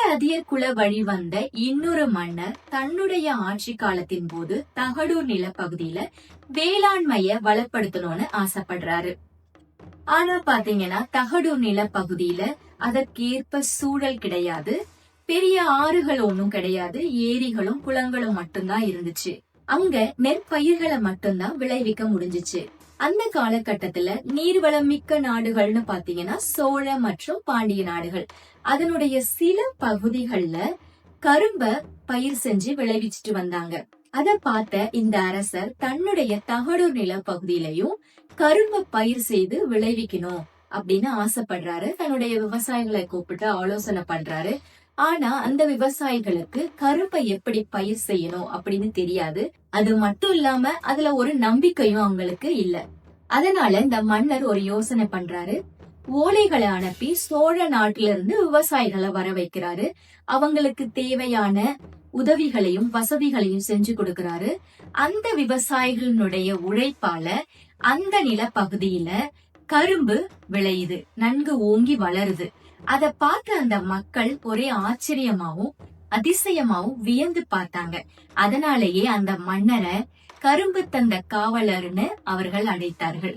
பல்லதிய குல வழி வந்த இன்னொரு மன்னர் தன்னுடைய ஆட்சி காலத்தின் போது தகடூர் நிலப்பகுதியில வேளாண்மைய வளப்படுத்தணும்னு ஆசைப்படுறாரு. ஆனா பாத்தீங்கன்னா தகடூர் நிலப்பகுதியில அதற்கேற்ப சூழல் கிடையாது. பெரிய ஆறுகள் ஒன்னும் கிடையாது. ஏரிகளும் குளங்களும் மட்டும்தான் இருந்துச்சு. அங்க நெற்பயிர்களை மட்டும்தான் விளைவிக்க முடிஞ்சிச்சு. அந்த காலகட்டத்துல நீர்வளம் மிக்க நாடுகள்னு பாத்தீங்கன்னா சோழ மற்றும் பாண்டிய நாடுகள். அதனுடைய சில பகுதிகள்ல கரும்ப பயிர் செஞ்சு விளைவிச்சிட்டு வந்தாங்க. அத பார்த்த இந்த அரசர் தன்னுடைய தகடூர் நிலப்பகுதியிலையும் கரும்ப பயிர் செய்து விளைவிக்கணும் அப்படின்னு ஆசைப்படுறாரு. தன்னுடைய விவசாயிகளை கூப்பிட்டு ஆலோசனை பண்றாரு. ஆனா அந்த விவசாயிகளுக்கு கரும்பை எப்படி பயிர் செய்யணும் அப்படின்னு தெரியாது. அது மட்டும் இல்லாம அதுல ஒரு நம்பிக்கையும் அவங்களுக்கு இல்ல. அதனால இந்த மன்னர் ஒரு யோசனை பண்றாரு. ஓலைகளை அனுப்பி சோழ நாட்டில இருந்து விவசாயிகளை வர வைக்கிறாரு. அவங்களுக்கு தேவையான உதவிகளையும் வசதிகளையும் செஞ்சு கொடுக்கிறாரு. அந்த விவசாயிகளுடைய உழைப்பால அந்த நிலப்பகுதியில கரும்பு விளையுது, நன்கு ஓங்கி வளருது. அத பார்த்து அந்த மக்கள் ஒரே ஆச்சரியமாவும் அதிசயமாவும் வியந்து பார்த்தாங்க. அதனாலேயே அந்த மன்னரை கரும்பு தந்த காவலர்னு அவர்கள் அழைத்தார்கள்.